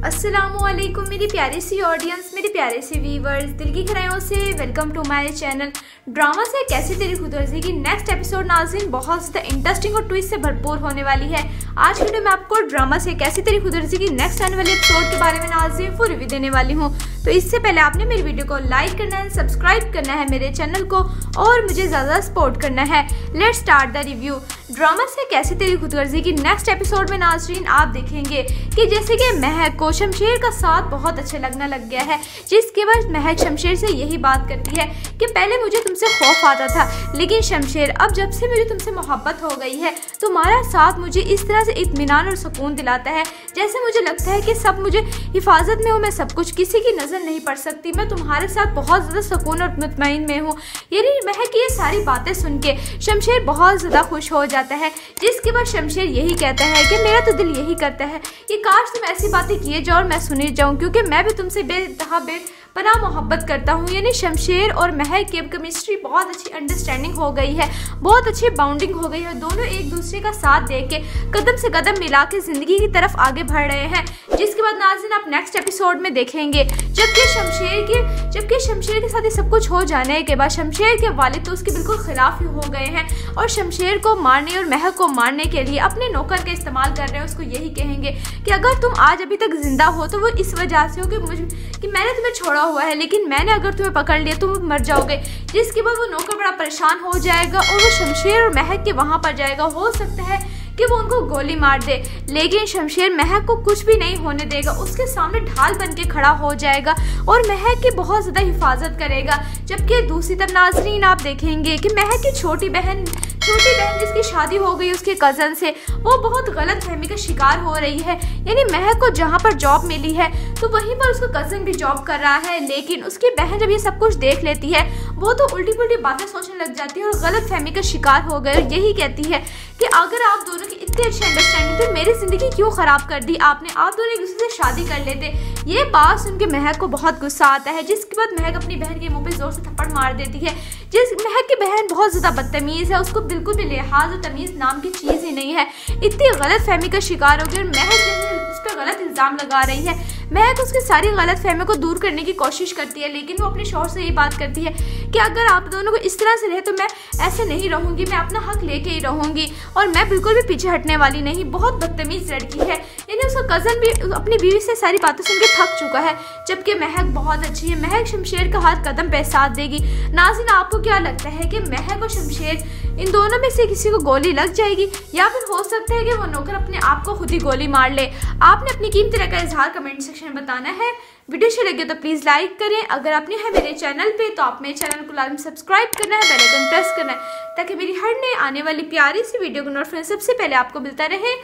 अस्सलामुअलैकुम मेरी प्यारी सी ऑडियंस, मेरे प्यारे से व्यूवर्स, दिल की गहराइयों से welcome to my channel. Drama से कैसी तेरी खुदगर्जी की नेक्स्ट एपिसोड नाज़रीन बहुत ज़्यादा इंटरेस्टिंग और ट्विस्ट से भरपूर होने वाली है। आज की वीडियो में आपको ड्रामा से कैसी तेरी खुदगर्जी की नेक्स्ट आने वाले एपिसोड के बारे में नाज़रीन फुल रिव्यू देने वाली हूँ। तो इससे पहले आपने मेरी वीडियो को लाइक करना है, सब्सक्राइब करना है मेरे चैनल को और मुझे ज़्यादा सपोर्ट करना है। Let's start the review. Drama से कैसी तेरी खुदगर्जी की नेक्स्ट एपिसोड में नाज़रीन आप देखेंगे कि जैसे कि महक को शमशेर का साथ बहुत अच्छा लगना लग गया है, जिसके बाद महक शमशेर से यही बात करती है कि पहले मुझे तुमसे खौफ आता था, लेकिन शमशेर अब जब से मुझे तुमसे मोहब्बत हो गई है तुम्हारा साथ मुझे इस तरह से इत्मीनान और सुकून दिलाता है, जैसे मुझे लगता है कि सब मुझे हिफाजत में हूँ, मैं सब कुछ किसी की नज़र नहीं पड़ सकती, मैं तुम्हारे साथ बहुत ज़्यादा सुकून और मुतमईन में हूँ। यानी महक की ये सारी बातें सुन के शमशेर बहुत ज़्यादा खुश हो जाता है, जिसके बाद शमशेर यही कहता है कि मेरा तो दिल यही करता है कि काश तुम ऐसी बातें किए जाओ और मैं सुनी जाऊं, क्योंकि मैं भी तुमसे बेइंतहा बेपनाह मोहब्बत करता हूं। यानी शमशेर और महक की केमिस्ट्री बहुत अच्छी अंडरस्टैंडिंग हो गई है, बहुत अच्छी बाउंडिंग हो गई है, दोनों एक दूसरे का साथ दे के कदम से कदम मिला के ज़िंदगी की तरफ आगे बढ़ रहे हैं। जिसके बाद नाज़रीन आप नेक्स्ट एपिसोड में देखेंगे जबकि शमशेर के साथ ये सब कुछ हो जाने के बाद शमशेर के वालिद तो उसके बिल्कुल खिलाफ ही हो गए हैं और शमशेर को मारने और महक को मारने के लिए अपने नौकर का इस्तेमाल कर रहे हैं। उसको यही कहेंगे कि अगर तुम आज अभी तक जिंदा हो तो वो इस वजह से हो कि मैंने तुम्हें छोड़ा हुआ है, लेकिन मैंने अगर तुम्हें पकड़ लिया तुम मर जाओगे। जिसके बाद वो नौकर बड़ा परेशान हो जाएगा और वो शमशेर और महक के वहाँ पर जाएगा। हो सकता है कि वो उनको गोली मार दे, लेकिन शमशेर महक को कुछ भी नहीं होने देगा, उसके सामने ढाल बन के खड़ा हो जाएगा और महक की बहुत ज़्यादा हिफाजत करेगा। जबकि दूसरी तरफ नाज़रीन आप देखेंगे कि महक की छोटी बहन जिसकी शादी हो गई उसके कज़न से, वो बहुत गलत फहमी का शिकार हो रही है। यानी महक को जहाँ पर जॉब मिली है तो वहीं पर उसका कज़न भी जॉब कर रहा है, लेकिन उसकी बहन जब ये सब कुछ देख लेती है वो तो उल्टी पुल्टी बातें सोचने लग जाती है और गलत फहमी का शिकार हो गए। यही कहती है कि अगर आप दोनों की इतनी अच्छी अंडरस्टैंडिंग थी, मेरी जिंदगी क्यों खराब कर दी आपने, आप दोनों एक दूसरे से शादी कर लेते। ये बात सुन के महक को बहुत गुस्सा आता है, जिसके बाद महक अपनी बहन के मुंह पे जोर से थप्पड़ मार देती है। महक की बहन बहुत ज़्यादा बदतमीज़ है, उसको बिल्कुल भी लिहाज और तमीज़ नाम की चीज़ ही नहीं है, इतनी गलत फहमी का शिकार हो गई और महक उस पर गलत इल्ज़ाम लगा रही है। महक उसकी सारी गलत फहमी को दूर करने की कोशिश करती है, लेकिन वो अपने शौहर से ये बात करती है कि अगर आप दोनों को इस तरह से रहे तो मैं ऐसे नहीं रहूँगी, मैं अपना हक लेके ही रहूँगी और मैं बिल्कुल भी पीछे हटने वाली नहीं। बहुत बदतमीज़ लड़की है। यानी उसका कज़न भी अपनी बीवी से सारी बातें सुन के थक चुका है, जबकि महक बहुत अच्छी है। महक शमशेर का हाथ कदम पे साथ देगी। नाज़रीन आपको क्या लगता है कि महक और शमशेर इन दोनों में से किसी को गोली लग जाएगी या फिर हो सकता है कि वो नौकर अपने आप को खुद ही गोली मार ले? आपने अपनी कीमती राय का इजहार कमेंट सेक्शन में बताना है। वीडियो अच्छी लगे तो प्लीज़ लाइक करें। अगर आपने है मेरे चैनल पे तो आप मेरे चैनल को लाजमी सब्सक्राइब करना है, बेल आइकन प्रेस करना है, ताकि मेरी हर नई आने वाली प्यारी सी वीडियो का नोटिफिकेशन सबसे पहले आपको मिलता रहे।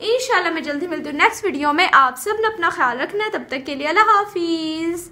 इंशाल्लाह मैं जल्दी मिलती हूँ नेक्स्ट वीडियो में। आप सब ने अपना ख्याल रखना है, तब तक के लिए अल्लाह हाफिज़।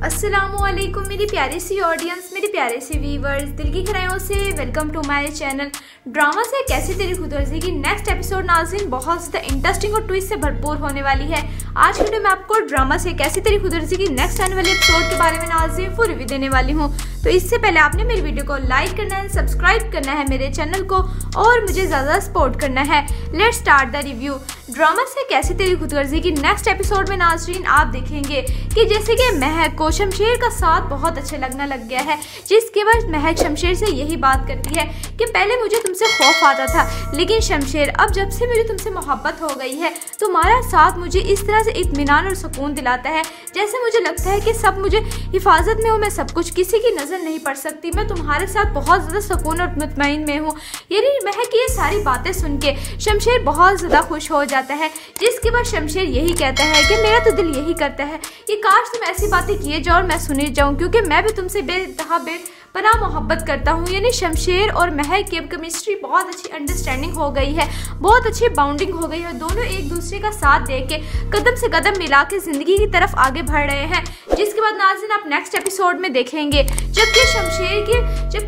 अस्सलामुअलैकुम मेरी प्यारी सी ऑडियंस, मेरे प्यारे से व्यूवर्स, दिल की गहराइयों से welcome to my channel. Drama से कैसी तेरी खुदगर्जी की नेक्स्ट एपिसोड नाज़रीन बहुत ज़्यादा इंटरेस्टिंग और ट्विस्ट से भरपूर होने वाली है। आज की वीडियो में आपको ड्रामा से कैसी तेरी खुदगर्जी की नेक्स्ट आने वाले एपिसोड के बारे में नाज़रीन फुल रिव्यू देने वाली हूँ। तो इससे पहले आपने मेरी वीडियो को लाइक करना है, सब्सक्राइब करना है मेरे चैनल को और मुझे ज़्यादा सपोर्ट करना है। Let's start the review. Drama से कैसी तेरी खुदगर्जी की नेक्स्ट एपिसोड में नाज़रीन आप देखेंगे कि जैसे कि महक को शमशेर का साथ बहुत अच्छा लगना लग गया है, जिसके बाद महक शमशेर से यही बात करती है कि पहले मुझे तुमसे खौफ आता था, लेकिन शमशेर अब जब से मुझे तुमसे मोहब्बत हो गई है तुम्हारा साथ मुझे इस तरह से इत्मीनान और सुकून दिलाता है, जैसे मुझे लगता है कि सब मुझे हिफाजत में हूँ, मैं सब कुछ किसी की नज़र नहीं पड़ सकती, मैं तुम्हारे साथ बहुत ज़्यादा सुकून और मुतमईन में हूँ। यानी महक की ये सारी बातें सुन के शमशेर बहुत ज़्यादा खुश हो जाता है, जिसके बाद शमशेर यही कहता है कि मेरा तो दिल यही करता है कि काश तुम ऐसी बातें किए जाओ और मैं सुनी जाऊं, क्योंकि मैं भी तुमसे बेइंतहा बेपनाह मोहब्बत करता हूँ। यानी शमशेर और महक की केमिस्ट्री बहुत अच्छी अंडरस्टैंडिंग हो गई है, बहुत अच्छी बाउंडिंग हो गई है, दोनों एक दूसरे का साथ दे के कदम से कदम मिला के ज़िंदगी की तरफ आगे बढ़ रहे हैं। जिसके बाद नाज़रीन आप नेक्स्ट एपिसोड में देखेंगे जबकि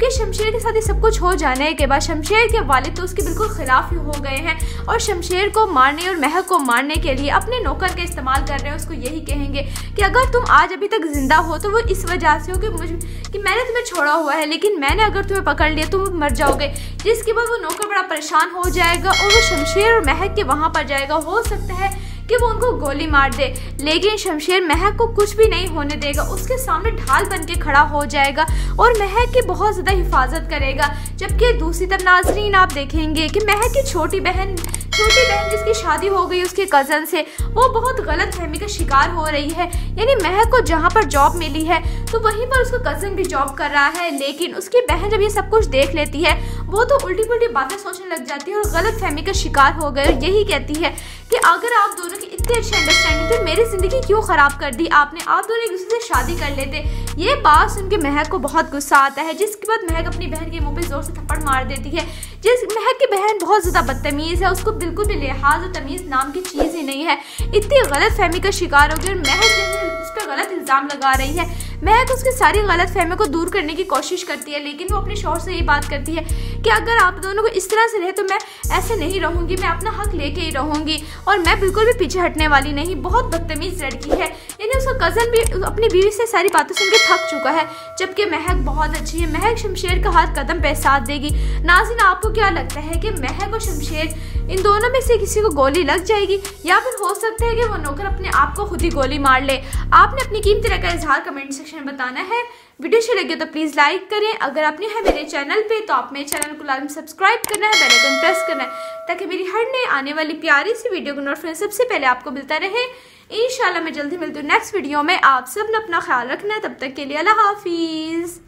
शमशेर के साथ ये सब कुछ हो जाने के बाद शमशेर के वालिद तो उसके बिल्कुल खिलाफ ही हो गए हैं और शमशेर को मारने और महक को मारने के लिए अपने नौकर का इस्तेमाल कर रहे हैं। उसको यही कहेंगे कि अगर तुम आज अभी तक जिंदा हो तो वो इस वजह से हो कि मैंने तुम्हें छोड़ा हुआ है, लेकिन मैंने अगर तुम्हें पकड़ लिया तुम मर जाओगे। जिसके बाद वो नौकर बड़ा परेशान हो जाएगा और वो शमशेर और महक के वहाँ पर जाएगा। हो सकता है कि वो उनको गोली मार दे, लेकिन शमशेर महक को कुछ भी नहीं होने देगा, उसके सामने ढाल बन के खड़ा हो जाएगा और महक की बहुत ज़्यादा हिफाजत करेगा। जबकि दूसरी तरफ नाज़रीन आप देखेंगे कि महक की छोटी बहन जिसकी शादी हो गई उसके कज़न से, वो बहुत गलत फहमी का शिकार हो रही है। यानी महक को जहाँ पर जॉब मिली है तो वहीं पर उसका कज़न भी जॉब कर रहा है, लेकिन उसकी बहन जब ये सब कुछ देख लेती है वो तो उल्टी पुल्टी बातें सोचने लग जाती है और गलत फहमी का शिकार हो गए। यही कहती है कि अगर आप दोनों की इतनी अच्छी अंडरस्टैंडिंग थी, मेरी ज़िंदगी क्यों ख़राब कर दी आपने, आप दोनों एक दूसरे से शादी कर लेते। ये बात सुन के महक को बहुत गुस्सा आता है, जिसके बाद महक अपनी बहन के मुंह पे ज़ोर से थप्पड़ मार देती है। महक की बहन बहुत ज़्यादा बदतमीज़ है, उसको बिल्कुल भी लिहाज और तमीज़ नाम की चीज़ ही नहीं है। इतनी गलत फहमी का शिकार हो गई और महक उस पर गलत इल्ज़ाम लगा रही है। महक उसकी सारी गलत फहमी को दूर करने की कोशिश करती है, लेकिन वो अपने शौहर से ये बात करती है कि अगर आप दोनों को इस तरह से रहे तो मैं ऐसे नहीं रहूँगी, मैं अपना हक लेके ही रहूँगी और मैं बिल्कुल भी पीछे हटने वाली नहीं। बहुत बदतमीज़ लड़की है। यानी उसका कज़न भी अपनी बीवी से सारी बातें सुन के थक चुका है, जबकि महक बहुत अच्छी है। महक शमशेर का हाथ कदम पे साथ देगी। नाज़रीन आपको क्या लगता है कि महक और शमशेर इन दोनों में से किसी को गोली लग जाएगी या फिर हो सकता है कि वो नौकर अपने आप को खुद ही गोली मार ले? आपने अपनी कीमती राय का इजहार कमेंट सेक्शन में बताना है। वीडियो अच्छी लगे तो प्लीज़ लाइक करें। अगर आपने है मेरे चैनल पे तो आप मेरे चैनल को लाजमी सब्सक्राइब करना है, बेल आइकन प्रेस करना है, ताकि मेरी हर नई आने वाली प्यारी सी वीडियो को नोटिफिकेशन सबसे पहले आपको मिलता रहे। इंशाल्लाह मैं जल्दी मिलती हूँ नेक्स्ट वीडियो में। आप सब ने अपना ख्याल रखना है, तब तक के लिए अल्लाह हाफिज़।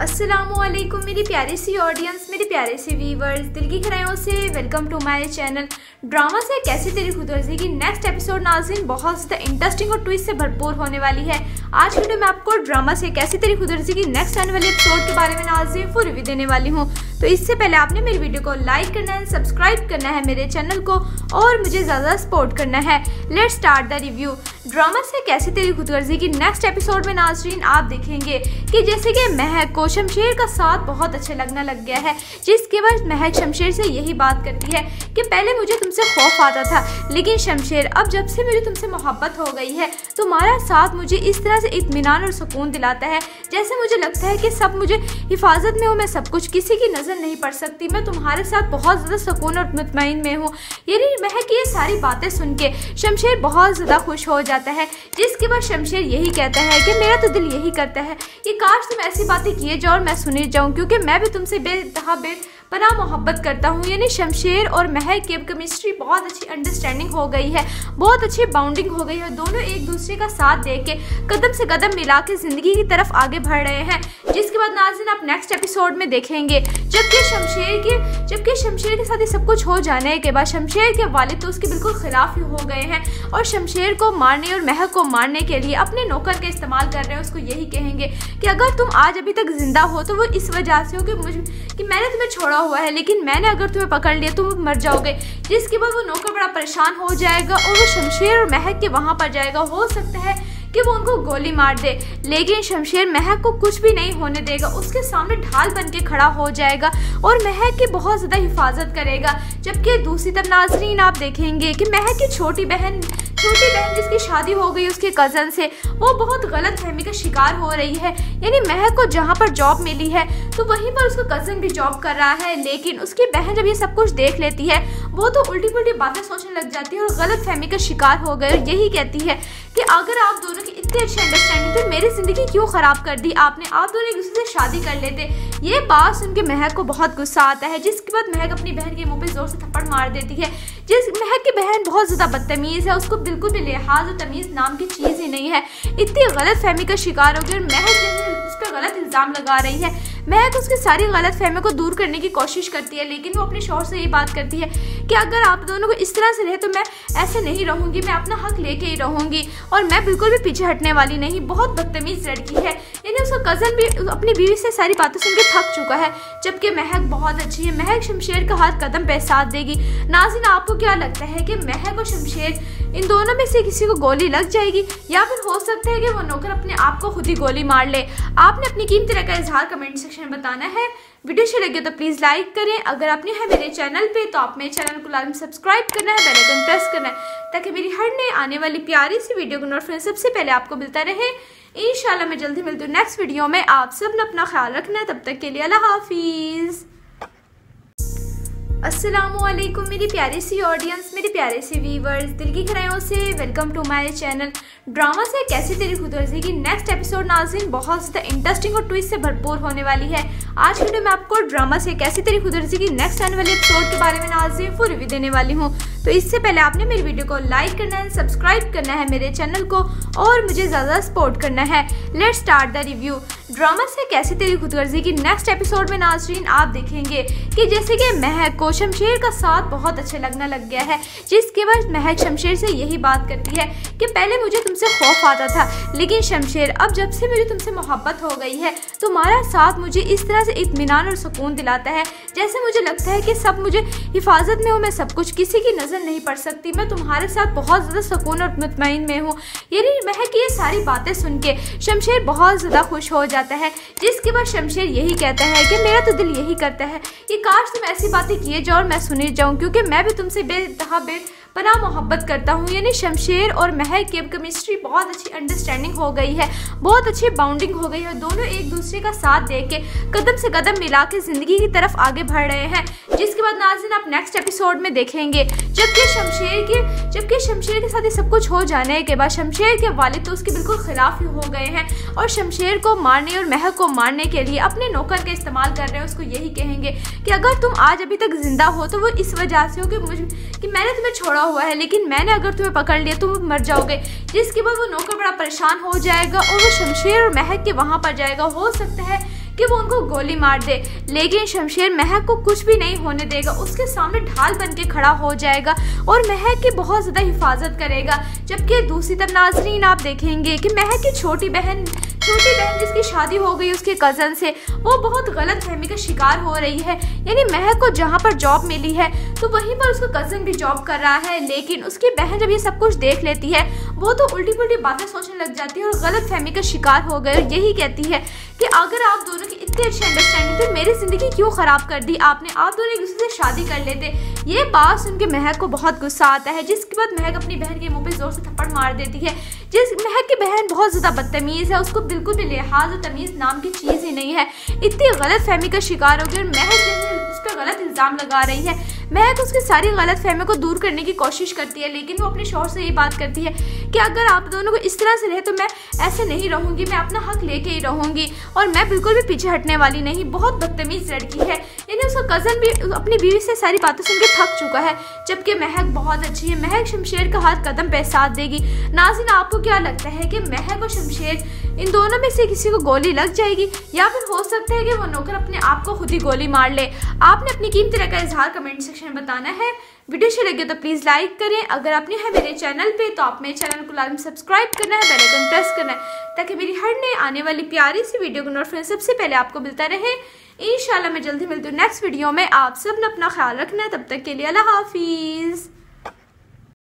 अस्सलामुअलैकुम मेरी प्यारी सी ऑडियंस, मेरे प्यारे से व्यूवर्स, दिल की गहराइयों से welcome to my channel. Drama से कैसी तेरी खुदगर्जी की नेक्स्ट एपिसोड नाज़रीन बहुत ज़्यादा इंटरेस्टिंग और ट्विस्ट से भरपूर होने वाली है। आज वीडियो में आपको ड्रामा से कैसी तेरी खुदगर्जी की नेक्स्ट आने वाली एपिसोड के बारे में नाज़रीन फुल रिव्यू देने वाली हूँ। तो इससे पहले आपने मेरी वीडियो को लाइक करना है, सब्सक्राइब करना है मेरे चैनल को और मुझे ज़्यादा सपोर्ट करना है। Let's start the review. Drama से कैसी तेरी खुदगर्जी की नेक्स्ट एपिसोड में नाज़रीन आप देखेंगे कि जैसे कि महक को शमशेर का साथ बहुत अच्छा लगने लग गया है, जिसके बाद महक शमशेर से यही बात करती है कि पहले मुझे तुमसे खौफ आता था, लेकिन शमशेर अब जब से मेरी तुमसे मोहब्बत हो गई है तुम्हारा साथ मुझे इस तरह से इत्मीनान और सुकून दिलाता है, जैसे मुझे लगता है कि सब मुझे हिफाजत में हूँ, मैं सब कुछ किसी की नज़र नहीं पड़ सकती, मैं तुम्हारे साथ बहुत ज़्यादा सुकून और मुतमईन में हूँ। यानी महक की ये सारी बातें सुन के शमशेर बहुत ज़्यादा खुश हो जाता है, जिसके बाद शमशेर यही कहता है कि मेरा तो दिल यही करता है कि काश तुम ऐसी बातें किए जाओ और मैं सुनी जाऊँ, क्योंकि मैं भी तुमसे बेपनाह मोहब्बत करता हूँ। यानी शमशेर और महक की केमिस्ट्री बहुत अच्छी अंडरस्टैंडिंग हो गई है, बहुत अच्छी बाउंडिंग हो गई है। दोनों एक दूसरे का साथ दे के कदम से कदम मिला के ज़िंदगी की तरफ आगे बढ़ रहे हैं, जिसके बाद नाज़रीन आप नेक्स्ट एपिसोड में देखेंगे जबकि शमशेर के साथ ये सब कुछ हो जाने के बाद शमशेर के वालिद तो उसके बिल्कुल खिलाफ ही हो गए हैं और शमशेर को मारने और महक को मारने के लिए अपने नौकर का इस्तेमाल कर रहे हैं। उसको यही कहेंगे कि अगर तुम आज अभी तक जिंदा हो तो वो इस वजह से हो कि मैंने तुम्हें छोड़ा हुआ है, लेकिन मैंने अगर तुम्हें पकड़ लिया तुम मर जाओगे। जिसके बाद वो नौकर बड़ा परेशान हो जाएगा और वो शमशेर और महक के वहाँ पर जाएगा। हो सकता है कि वो उनको गोली मार दे, लेकिन शमशेर महक को कुछ भी नहीं होने देगा, उसके सामने ढाल बन के खड़ा हो जाएगा और महक की बहुत ज़्यादा हिफाजत करेगा। जबकि दूसरी तरफ नाज़रीन आप देखेंगे कि महक की छोटी बहन जिसकी शादी हो गई उसके कज़न से, वो बहुत गलत फहमी का शिकार हो रही है। यानी महक को जहाँ पर जॉब मिली है तो वहीं पर उसका कज़न भी जॉब कर रहा है, लेकिन उसकी बहन जब ये सब कुछ देख लेती है वो तो उल्टी पुल्टी बातें सोचने लग जाती है और गलत फहमी का शिकार हो गए। यही कहती है कि अगर आप दोनों की इतनी अच्छी अंडरस्टैंडिंग थी, मेरी ज़िंदगी क्यों ख़राब कर दी आपने, आप दोनों एक दूसरे से शादी कर लेते। ये बात सुन के महक को बहुत गुस्सा आता है, जिसके बाद महक अपनी बहन के मुंह पे ज़ोर से थप्पड़ मार देती है। महक की बहन बहुत ज़्यादा बदतमीज़ है, उसको बिल्कुल भी लिहाज और तमीज़ नाम की चीज़ ही नहीं है। इतनी गलत फहमी का शिकार हो गई और महक उस पर गलत इल्ज़ाम लगा रही है। महक उसकी सारी गलत फहमी को दूर करने की कोशिश करती है, लेकिन वो अपने शौहर से ये बात करती है कि अगर आप दोनों को इस तरह से रहे तो मैं ऐसे नहीं रहूँगी, मैं अपना हक लेके ही रहूँगी और मैं बिल्कुल भी पीछे हटने वाली नहीं। बहुत बदतमीज़ लड़की है। यानी उसका कज़न भी अपनी बीवी से सारी बातें सुन के थक चुका है, जबकि महक बहुत अच्छी है। महक शमशेर का हाथ कदम पे साथ देगी। नाज़रीन आपको क्या लगता है कि महक और शमशेर इन दोनों में से किसी को गोली लग जाएगी या फिर हो सकता है कि वो नौकर अपने आप को खुद ही गोली मार ले? आपने अपनी कीमती राय का इजहार कमेंट सेक्शन में बताना है। वीडियो अच्छी लगे तो प्लीज़ लाइक करें। अगर आपने है मेरे चैनल पे तो आप मेरे चैनल को लाजमी सब्सक्राइब करना है, बेल आइकन प्रेस करना है, ताकि मेरी हर नई आने वाली प्यारी सी वीडियो को नोटिफिकेशन सबसे पहले आपको मिलता रहे। इंशाल्लाह मैं जल्दी मिलती हूँ नेक्स्ट वीडियो में। आप सब ने अपना ख्याल रखना है, तब तक के लिए अल्लाह हाफिज़। अस्सलामुअलैकुम मेरी प्यारी सी ऑडियंस, मेरे प्यारे से व्यूवर्स, दिल की गहराइयों से welcome to my channel. Drama से कैसी तेरी खुदगर्जी की नेक्स्ट एपिसोड नाज़रीन बहुत ज़्यादा इंटरेस्टिंग और ट्विस्ट से भरपूर होने वाली है। आज वीडियो में आपको ड्रामा से कैसी तेरी खुदगर्जी की नेक्स्ट आने वाले एपिसोड के बारे में नाज़रीन फुल रिव्यू देने वाली हूँ। तो इससे पहले आपने मेरी वीडियो को लाइक करना है, सब्सक्राइब करना है मेरे चैनल को और मुझे ज़्यादा सपोर्ट करना है। Let's start the review. Drama से कैसी तेरी खुदगर्जी की नेक्स्ट एपिसोड में नाज़रीन आप देखेंगे कि जैसे कि महक को शमशेर का साथ बहुत अच्छा लगने लग गया है, जिसके बाद महक शमशेर से यही बात करती है कि पहले मुझे तुमसे खौफ आता था, लेकिन शमशेर अब जब से मुझे तुमसे मोहब्बत हो गई है तुम्हारा साथ मुझे इस तरह से इत्मीनान और सुकून दिलाता है, जैसे मुझे लगता है कि सब मुझे हिफाजत में हूँ, मैं सब कुछ किसी की नज़र नहीं पड़ सकती, मैं तुम्हारे साथ बहुत ज़्यादा सुकून और मुतमईन में हूँ। यानी महक ये सारी बातें सुन के शमशेर बहुत ज़्यादा खुश हो जाता है, जिसके बाद शमशेर यही कहता है कि मेरा तो दिल यही करता है कि काश तुम ऐसी बातें किए जाओ और मैं सुनी जाऊं, क्योंकि मैं भी तुमसे बेपनाह मोहब्बत करता हूं। यानी शमशेर और महक की केमिस्ट्री बहुत अच्छी अंडरस्टैंडिंग हो गई है, बहुत अच्छी बाउंडिंग हो गई है, दोनों एक दूसरे का साथ दे के कदम से कदम मिला के ज़िंदगी की तरफ आगे बढ़ रहे हैं। जिसके बाद नाज़रीन आप नेक्स्ट एपिसोड में देखेंगे जबकि शमशेर के साथ ये सब कुछ हो जाने के बाद शमशेर के वालिद तो उसके बिल्कुल खिलाफ ही हो गए हैं और शमशेर को मारने और महक को मारने के लिए अपने नौकर का इस्तेमाल कर रहे हैं। उसको यही कहेंगे कि अगर तुम आज अभी तक जिंदा हो तो वो इस वजह से हो कि मैंने तुम्हें छोड़ा हुआ है, लेकिन मैंने अगर तुम्हें पकड़ लिया तुम मर जाओगे। जिसके बाद वो नौकर बड़ा परेशान हो जाएगा और वो शमशेर और महक के वहाँ पर जाएगा। हो सकता है कि वो उनको गोली मार दे, लेकिन शमशेर महक को कुछ भी नहीं होने देगा, उसके सामने ढाल बन के खड़ा हो जाएगा और महक की बहुत ज़्यादा हिफाजत करेगा। जबकि दूसरी तरफ नाज़रीन आप देखेंगे कि महक की छोटी बहन जिसकी शादी हो गई उसके कज़न से, वो बहुत गलत फहमी का शिकार हो रही है। यानी महक को जहाँ पर जॉब मिली है तो वहीं पर उसका कज़न भी जॉब कर रहा है, लेकिन उसकी बहन जब ये सब कुछ देख लेती है वो तो उल्टी पुल्टी बातें सोचने लग जाती है और गलत फहमी का शिकार हो गए। यही कहती है कि अगर आप दोनों की इतनी अच्छी अंडरस्टैंडिंग थी, मेरी ज़िंदगी क्यों ख़राब कर दी आपने, आप दोनों एक दूसरे से शादी कर लेते। ये बात सुन के महक को बहुत गुस्सा आता है, जिसके बाद महक अपनी बहन के मुंह पे ज़ोर से थप्पड़ मार देती है। महक की बहन बहुत ज़्यादा बदतमीज़ है, उसको बिल्कुल भी लिहाज और तमीज़ नाम की चीज़ ही नहीं है, इतनी गलत फहमी का शिकार हो गई और महक उस पर गलत इल्ज़ाम लगा रही है। महक उसकी सारी गलत फहमी को दूर करने की कोशिश करती है, लेकिन वो अपने शौहर से ये बात करती है कि अगर आप दोनों को इस तरह से रहे तो मैं ऐसे नहीं रहूँगी, मैं अपना हक लेके ही रहूँगी और मैं बिल्कुल भी पीछे हटने वाली नहीं। बहुत बदतमीज़ लड़की है। यानी उसका कज़न भी अपनी बीवी से सारी बातें सुन के थक चुका है, जबकि महक बहुत अच्छी है। महक शमशेर का हाथ कदम पे साथ देगी। नाज़रीन आपको क्या लगता है कि महक और शमशेर इन दोनों में से किसी को गोली लग जाएगी या फिर हो सकता है कि वो नौकर अपने आप को खुद ही गोली मार ले? आपने अपनी कीमती राय का इजहार कमेंट सेक्शन में बताना है। वीडियो अच्छी लगे तो प्लीज़ लाइक करें। अगर आपने है मेरे चैनल पे तो आप मेरे चैनल को लाजमी सब्सक्राइब करना है, बेल आइकन प्रेस करना है ताकि मेरी हर नई आने वाली प्यारी सी वीडियो को नोटिफिकेशन सबसे पहले आपको मिलता रहे। इंशाल्लाह मैं जल्दी मिलती हूँ नेक्स्ट वीडियो में। आप सब ने अपना ख्याल रखना है, तब तक के लिए अल्लाह हाफिज़।